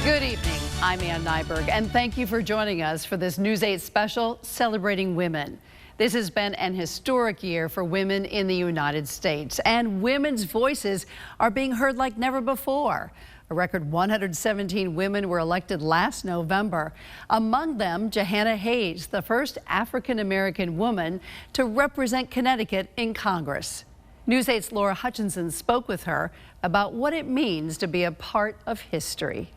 Good evening. I'm Ann Nyberg, and thank you for joining us for this News 8 special celebrating women. This has been an historic year for women in the United States, and women's voices are being heard like never before. A record 117 women were elected last November. Among them, Johanna Hayes, the first African-American woman to represent Connecticut in Congress. News 8's Laura Hutchinson spoke with her about what it means to be a part of history.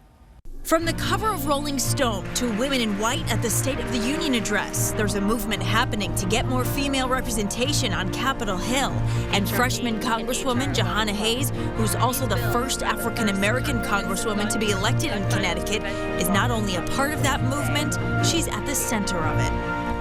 From the cover of Rolling Stone to women in white at the State of the Union address, there's a movement happening to get more female representation on Capitol Hill. And freshman Congresswoman Johanna Hayes, who's also the first African-American Congresswoman to be elected in Connecticut, is not only a part of that movement, she's at the center of it.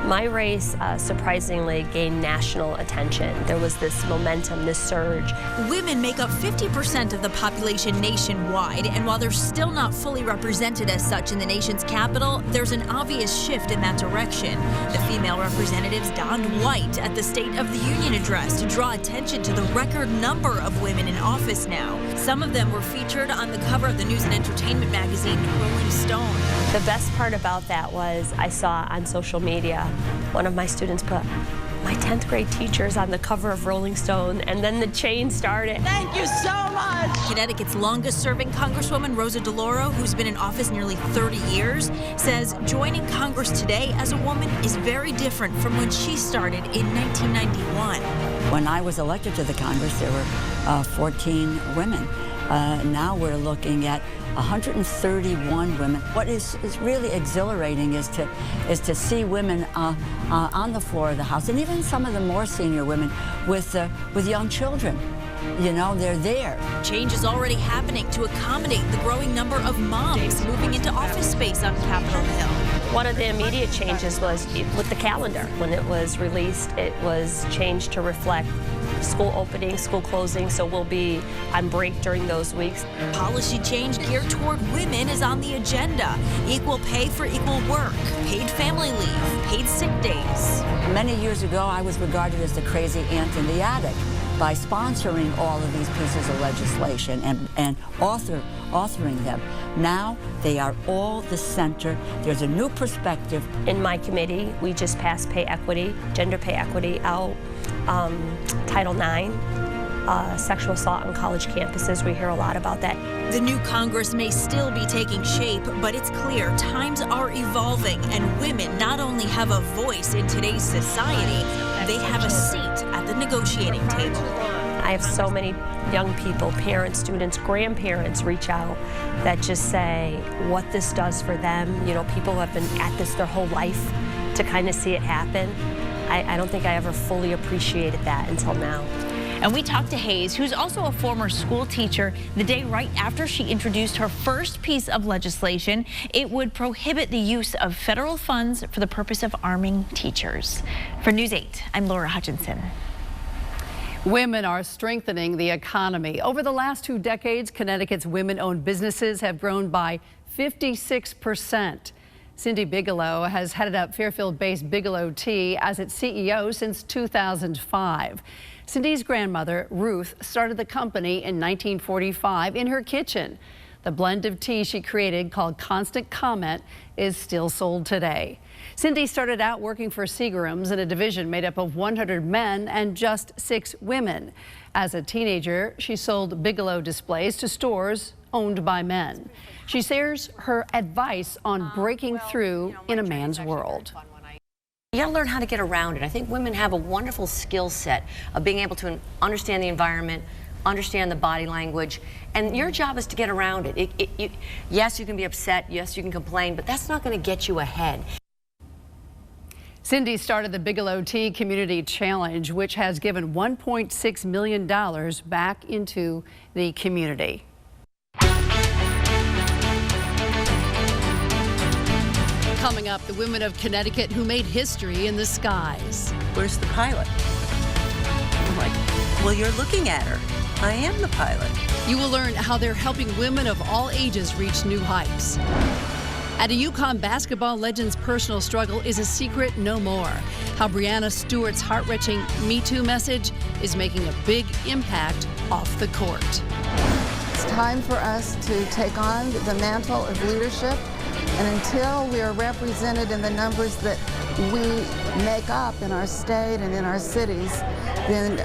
My race surprisingly gained national attention. There was this momentum, this surge. Women make up 50% of the population nationwide, and while they're still not fully represented as such in the nation's capital, there's an obvious shift in that direction. The female representatives donned white at the State of the Union address to draw attention to the record number of women in office now. Some of them were featured on the cover of the News and Entertainment magazine, Rolling Stone. The best part about that was I saw on social media one of my students put my 10th grade teachers on the cover of Rolling Stone, and then the chain started. Thank you so much. Connecticut's longest serving Congresswoman Rosa DeLauro, who's been in office nearly 30 years, says joining Congress today as a woman is very different from when she started in 1991. When I was elected to the Congress, there were 14 women. Now we're looking at 131 women. What is really exhilarating is to see women on the floor of the House, and even some of the more senior women with young children. You know, they're there. Change is already happening to accommodate the growing number of moms moving into office space on Capitol Hill. One of the immediate changes was with the calendar. When it was released, it was changed to reflect school opening, school closing, so we'll be on break during those weeks. Policy change geared toward women is on the agenda. Equal pay for equal work, paid family leave, paid sick days. Many years ago, I was regarded as the crazy aunt in the attic by sponsoring all of these pieces of legislation and authoring them. Now they are all the center. There's a new perspective. In my committee, we just passed pay equity, gender pay equity out, Title IX, sexual assault on college campuses. We hear a lot about that. The new Congress may still be taking shape, but it's clear times are evolving, and women not only have a voice in today's society, they have a seat at the negotiating table. I have so many young people, parents, students, grandparents reach out that just say what this does for them. You know, people have been at this their whole life to kind of see it happen. I don't think I ever fully appreciated that until now. And we talked to Hayes, who's also a former school teacher, the day right after she introduced her first piece of legislation. It would prohibit the use of federal funds for the purpose of arming teachers. For News 8, I'm Laura Hutchinson. Women are strengthening the economy. Over the last 2 decades, Connecticut's women-owned businesses have grown by 56%. Cindy Bigelow has headed up Fairfield-based Bigelow Tea as its CEO since 2005. Cindy's grandmother, Ruth, started the company in 1945 in her kitchen. The blend of tea she created, called Constant Comment, is still sold today. Cindy started out working for Seagram's in a division made up of 100 men and just 6 women. As a teenager, she sold Bigelow displays to stores owned by men. She shares her advice on breaking through in a man's world. You got to learn how to get around it. I think women have a wonderful skill set of being able to understand the environment, understand the body language, and your job is to get around it. Yes, you can be upset, yes, you can complain, but that's not going to get you ahead. Cindy started the Bigelow Tea Community Challenge, which has given $1.6 million back into the community. Coming up, the women of Connecticut who made history in the skies. Where's the pilot? I'm like, well, you're looking at her. I am the pilot. You will learn how they're helping women of all ages reach new heights. At a UConn basketball legend's personal struggle is a secret no more. How Breanna Stewart's heart-wrenching Me Too message is making a big impact off the court. It's time for us to take on the mantle of leadership, and until we are represented in the numbers that we make up in our state and in our cities, then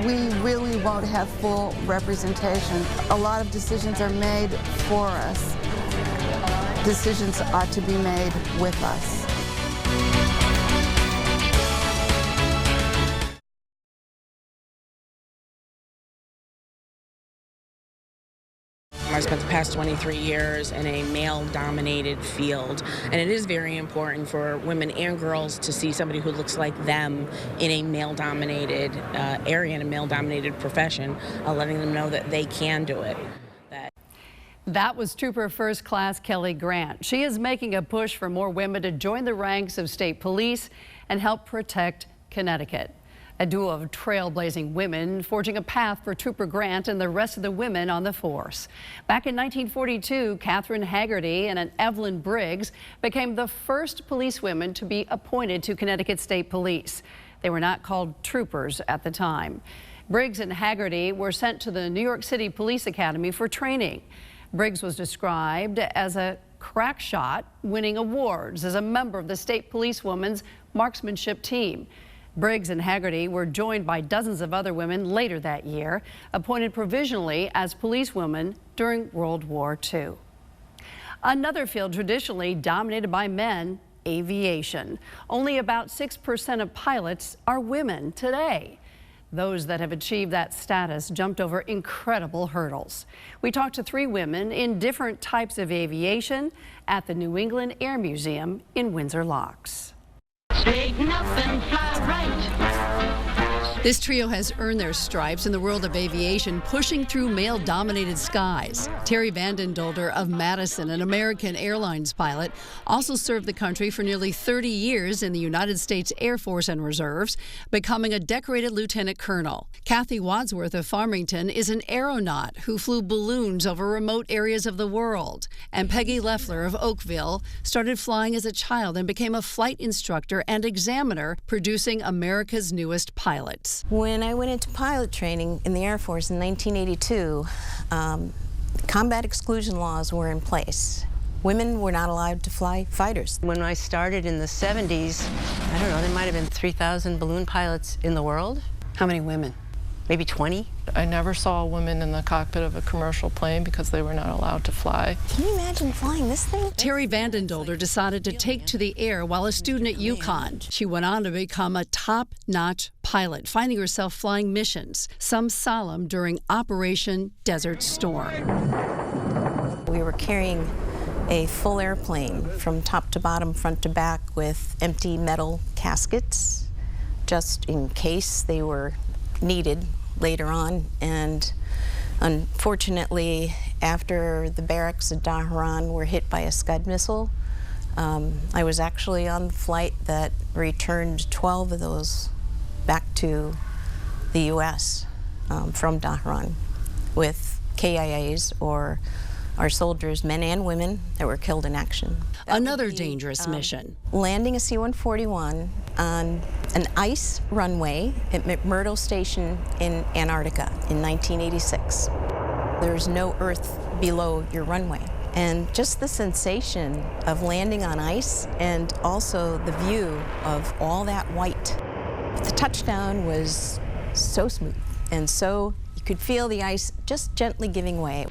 we really won't have full representation. A lot of decisions are made for us. Decisions ought to be made with us. I spent the past 23 years in a male-dominated field, and it is very important for women and girls to see somebody who looks like them in a male-dominated area, in a male-dominated profession, letting them know that they can do it. That was Trooper First Class Kelly Grant. She is making a push for more women to join the ranks of state police and help protect Connecticut. A duo of trailblazing women forging a path for Trooper Grant and the rest of the women on the force. Back in 1942, Catherine Haggerty and Evelyn Briggs became the first policewomen to be appointed to Connecticut State Police. They were not called troopers at the time. Briggs and Haggerty were sent to the New York City Police Academy for training. Briggs was described as a crack shot, winning awards as a member of the state policewomen's marksmanship team. Briggs and Haggerty were joined by dozens of other women later that year, appointed provisionally as policewomen during World War II. Another field traditionally dominated by men, aviation. Only about 6% of pilots are women today. Those that have achieved that status jumped over incredible hurdles. We talked to 3 women in different types of aviation at the New England Air Museum in Windsor Locks. Straighten up and fly right. This trio has earned their stripes in the world of aviation, pushing through male-dominated skies. Terry Vandendolder of Madison, an American Airlines pilot, also served the country for nearly 30 years in the United States Air Force and Reserves, becoming a decorated lieutenant colonel. Kathy Wadsworth of Farmington is an aeronaut who flew balloons over remote areas of the world. And Peggy Leffler of Oakville started flying as a child and became a flight instructor and examiner, producing America's newest pilots. When I went into pilot training in the Air Force in 1982, combat exclusion laws were in place. Women were not allowed to fly fighters. When I started in the 70s, I don't know, there might have been 3,000 balloon pilots in the world. How many women? Maybe 20. I never saw a woman in the cockpit of a commercial plane because they were not allowed to fly. Can you imagine flying this thing? Terry Vandendolder decided to take to the air while a student at UConn. She went on to become a top-notch pilot, finding herself flying missions, some solemn during Operation Desert Storm. We were carrying a full airplane from top to bottom, front to back, with empty metal caskets, just in case they were needed later on. And unfortunately, after the barracks at Dahran were hit by a Scud missile, I was actually on the flight that returned 12 of those back to the U.S. From Dahran with KIAs, or our soldiers, men and women, that were killed in action. Another dangerous mission. Landing a C-141 on an ice runway at McMurdo Station in Antarctica in 1986. There's no earth below your runway. And just the sensation of landing on ice, and also the view of all that white. The touchdown was so smooth, and so you could feel the ice just gently giving way.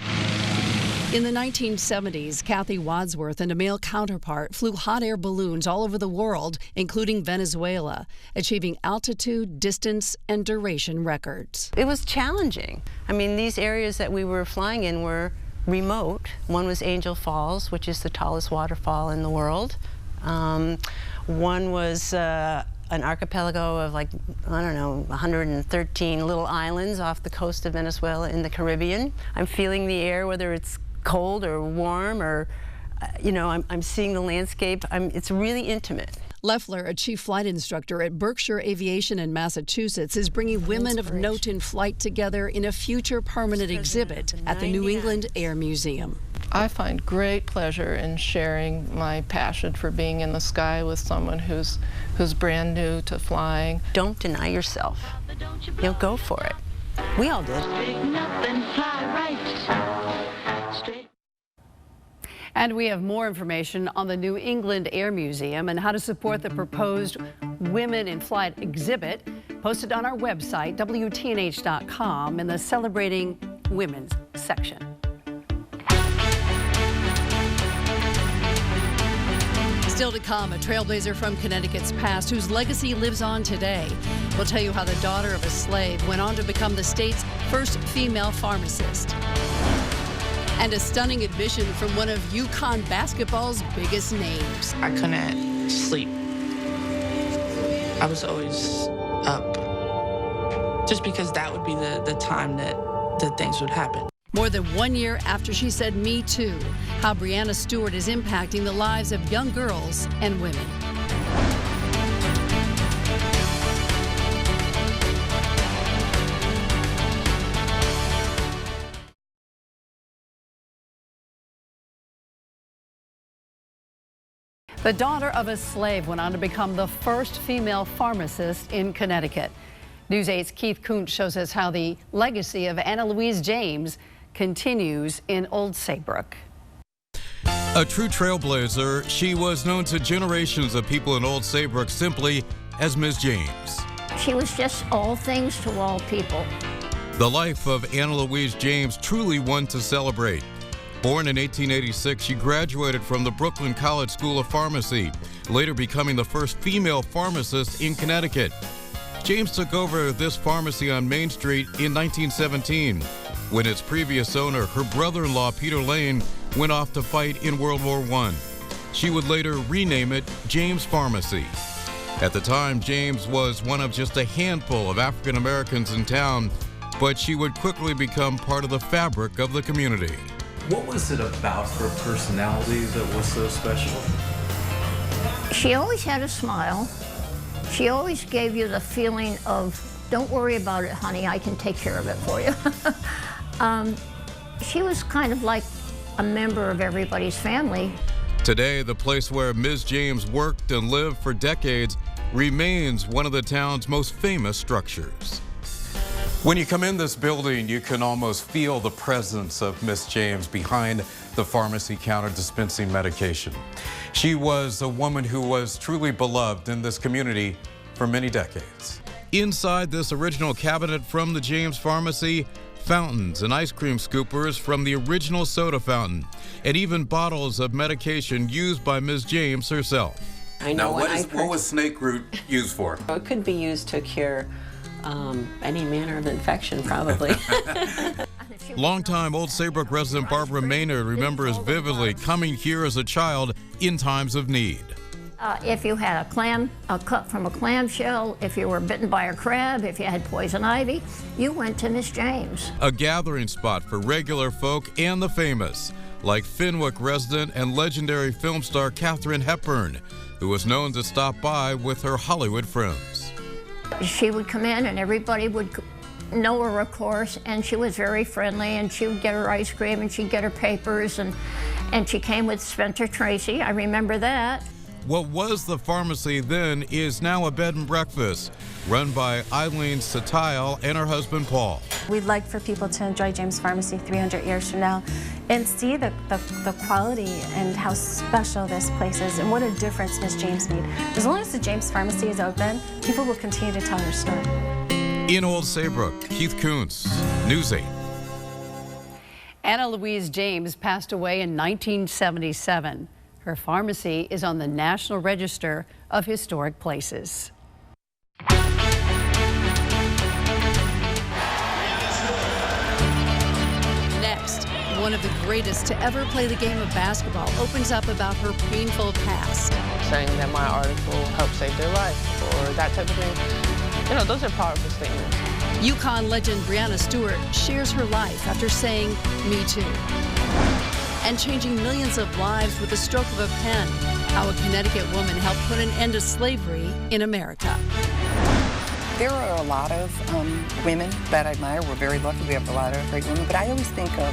In the 1970s, Kathy Wadsworth and a male counterpart flew hot air balloons all over the world, including Venezuela, achieving altitude, distance, and duration records. It was challenging. I mean, these areas that we were flying in were remote. One was Angel Falls, which is the tallest waterfall in the world. One was an archipelago of, like, I don't know, 113 little islands off the coast of Venezuela in the Caribbean. I'm feeling the air, whether it's cold or warm, or, you know, I'm seeing the landscape. It's really intimate. Leffler, a chief flight instructor at Berkshire Aviation in Massachusetts, is bringing women of note in flight together in a future permanent exhibit at the New England Air Museum. I find great pleasure in sharing my passion for being in the sky with someone who's brand new to flying. Don't deny yourself. You know, go for it. We all did. Straighten up and fly right. And we have more information on the New England Air Museum and how to support the proposed Women in Flight exhibit posted on our website, WTNH.com, in the Celebrating Women's section. Still to come, a trailblazer from Connecticut's past whose legacy lives on today. We'll tell you how the daughter of a slave went on to become the state's first female pharmacist. And a stunning admission from one of UConn basketball's biggest names. I couldn't sleep. I was always up, just because that would be the time that things would happen. More than 1 year after she said "Me Too," how Breanna Stewart is impacting the lives of young girls and women. The daughter of a slave went on to become the first female pharmacist in Connecticut. News 8's Keith Kuntz shows us how the legacy of Anna Louise James continues in Old Saybrook. A true trailblazer, she was known to generations of people in Old Saybrook simply as Ms. James. She was just all things to all people. The life of Anna Louise James truly one to celebrate. Born in 1886, she graduated from the Brooklyn College School of Pharmacy, later becoming the first female pharmacist in Connecticut. James took over this pharmacy on Main Street in 1917, when its previous owner, her brother-in-law Peter Lane, went off to fight in World War I. She would later rename it James Pharmacy. At the time, James was one of just a handful of African Americans in town, but she would quickly become part of the fabric of the community. What was it about her personality that was so special? She always had a smile. She always gave you the feeling of, don't worry about it, honey, I can take care of it for you. She was kind of like a member of everybody's family. Today, the place where Ms. James worked and lived for decades remains one of the town's most famous structures. When you come in this building, you can almost feel the presence of Ms. James behind the pharmacy counter dispensing medication. She was a woman who was truly beloved in this community for many decades. Inside this original cabinet from the James Pharmacy, fountains and ice cream scoopers from the original soda fountain, and even bottles of medication used by Ms. James herself. Now, what was snake root used for? It could be used to cure any manner of infection, probably. Longtime Old Saybrook resident Barbara Maynard remembers vividly coming here as a child in times of need. If you had a cut from a clamshell, if you were bitten by a crab, if you had poison ivy, you went to Miss James. A gathering spot for regular folk and the famous, like Fenwick resident and legendary film star Katharine Hepburn, who was known to stop by with her Hollywood friends. She would come in and everybody would know her, of course, and she was very friendly, and she would get her ice cream and she'd get her papers, and she came with Spencer Tracy. I remember that. What was the pharmacy then is now a bed and breakfast run by Eileen Satile and her husband Paul. We'd like for people to enjoy James Pharmacy 300 years from now and see the quality and how special this place is and what a difference Miss James made. As long as the James Pharmacy is open, people will continue to tell her story. In Old Saybrook, Keith Kuntz, News 8. Anna Louise James passed away in 1977. Her pharmacy is on the National Register of Historic Places. Next, one of the greatest to ever play the game of basketball opens up about her painful past. Saying that my article helped save their life or that type of thing. You know, those are powerful statements. UConn legend Breanna Stewart shares her life after saying "Me Too," and changing millions of lives with the stroke of a pen. How a Connecticut woman helped put an end to slavery in America. There are a lot of women that I admire. We're very lucky. We have a lot of great women. But I always think of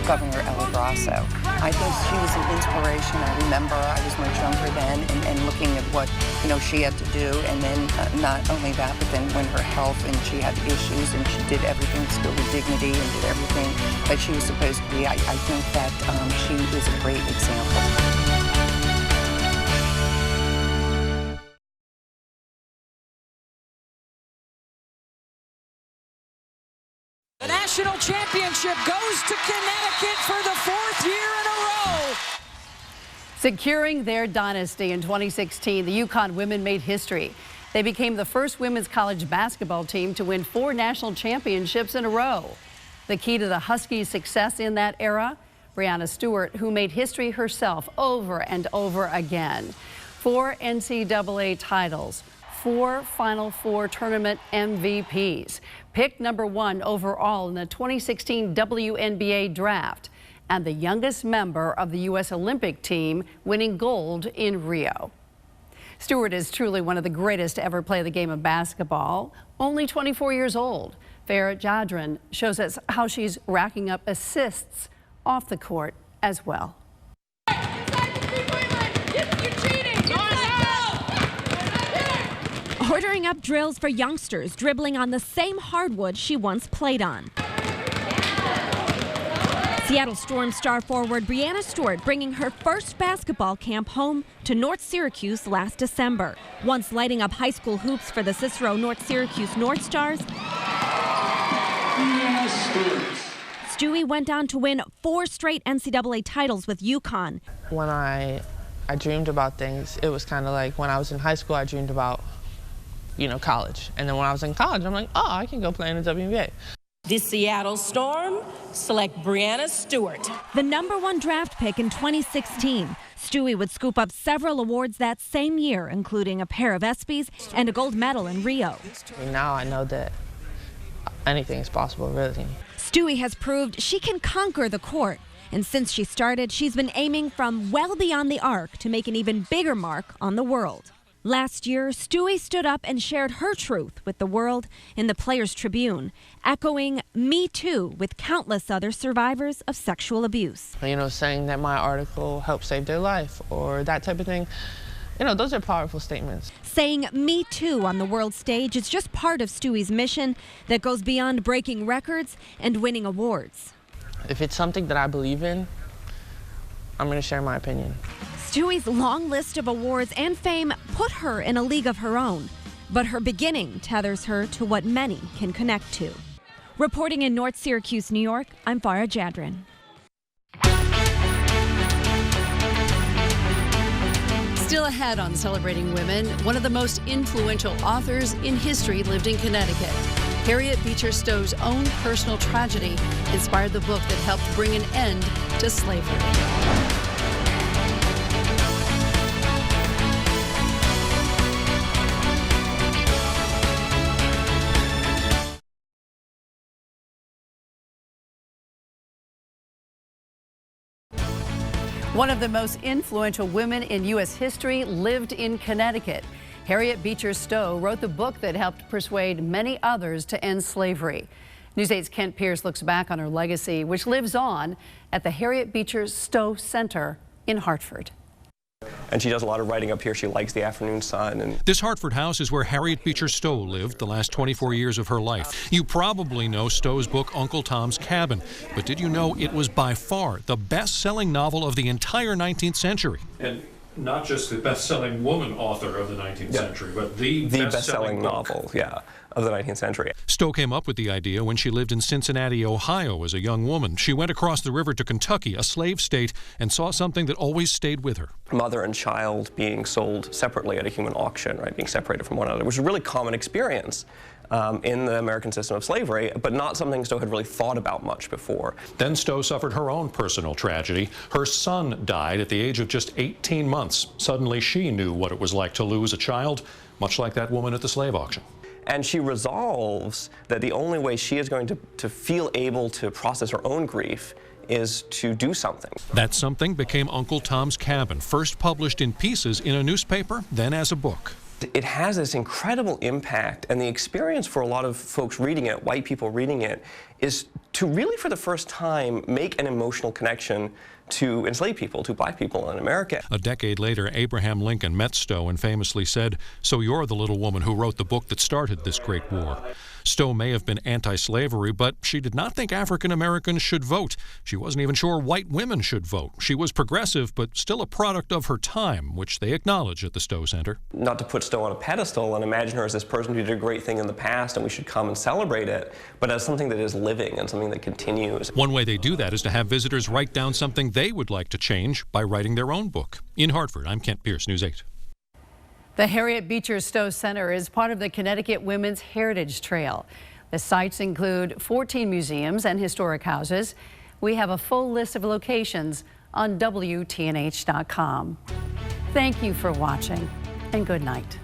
Governor Ella Grasso. I think she was an inspiration. I remember I was much younger then, and looking at what she had to do, and then not only that, but then when her health and she had issues, and she did everything still with dignity and did everything that she was supposed to be. I think that she is a great example. The national championship goes to Connecticut for the 4th year in a row. Securing their dynasty in 2016, the UConn women made history. They became the first women's college basketball team to win 4 national championships in a row. The key to the Huskies' success in that era? Breanna Stewart, who made history herself over and over again. 4 NCAA titles, 4 Final Four tournament MVPs, picked #1 overall in the 2016 WNBA draft, and the youngest member of the U.S. Olympic team, winning gold in Rio. Stewart is truly one of the greatest to ever play the game of basketball, only 24 years old. Farah Jadran shows us how she's racking up assists off the court as well. Ordering up drills for youngsters dribbling on the same hardwood she once played on. Seattle Storm star forward Breanna Stewart bringing her first basketball camp home to North Syracuse last December. Once lighting up high school hoops for the Cicero North Syracuse North Stars, Stewie went on to win 4 straight NCAA titles with UConn. When I dreamed about things, it was kind of like when I was in high school, I dreamed about college. And then when I was in college, I'm like, oh, I can go play in the WNBA. The Seattle Storm select Breanna Stewart. The #1 draft pick in 2016, Stewie would scoop up several awards that same year, including a pair of ESPYs and a gold medal in Rio. Now I know that anything is possible, really. Stewie has proved she can conquer the court. And since she started, she's been aiming from well beyond the arc to make an even bigger mark on the world. Last year, Stewie stood up and shared her truth with the world in the Players' Tribune, echoing Me Too with countless other survivors of sexual abuse. Saying that my article helped save their life or that type of thing. Those are powerful statements. Saying Me Too on the world stage is just part of Stewie's mission that goes beyond breaking records and winning awards. If it's something that I believe in, I'm going to share my opinion. Stewie's long list of awards and fame put her in a league of her own, but her beginning tethers her to what many can connect to. Reporting in North Syracuse, New York, I'm Farah Jadran. Still ahead on Celebrating Women, one of the most influential authors in history lived in Connecticut. Harriet Beecher Stowe's own personal tragedy inspired the book that helped bring an end to slavery. One of the most influential women in U.S. history lived in Connecticut. Harriet Beecher Stowe wrote the book that helped persuade many others to end slavery. News 8's Kent Pierce looks back on her legacy, which lives on at the Harriet Beecher Stowe Center in Hartford. And she does a lot of writing up here. She likes the afternoon sun. This Hartford house is where Harriet Beecher Stowe lived the last 24 years of her life. You probably know Stowe's book, Uncle Tom's Cabin. But did you know it was by far the best-selling novel of the entire 19th century? And not just the best-selling woman author of the 19th century, but the best-selling novel, of the 19th century. Stowe came up with the idea when she lived in Cincinnati, Ohio as a young woman. She went across the river to Kentucky, a slave state, and saw something that always stayed with her. Mother and child being sold separately at a human auction, right, being separated from one another, which is a really common experience in the American system of slavery, but not something Stowe had really thought about much before. Then Stowe suffered her own personal tragedy. Her son died at the age of just 18 months. Suddenly she knew what it was like to lose a child, much like that woman at the slave auction. And she resolves that the only way she is going to feel able to process her own grief is to do something. That something became Uncle Tom's Cabin, first published in pieces in a newspaper, then as a book. It has this incredible impact, and the experience for a lot of folks reading it, white people reading it, is to really for the first time make an emotional connection to enslaved people, to black people in America. A decade later, Abraham Lincoln met Stowe and famously said, "So you're the little woman who wrote the book that started this great war." Stowe may have been anti-slavery, but she did not think African Americans should vote. She wasn't even sure white women should vote. She was progressive, but still a product of her time, which they acknowledge at the Stowe Center. Not to put Stowe on a pedestal and imagine her as this person who did a great thing in the past and we should come and celebrate it, but as something that is living and something that continues. One way they do that is to have visitors write down something they would like to change by writing their own book. In Hartford, I'm Kent Pierce, News 8. The Harriet Beecher Stowe Center is part of the Connecticut Women's Heritage Trail. The sites include 14 museums and historic houses. We have a full list of locations on WTNH.com. Thank you for watching, and good night.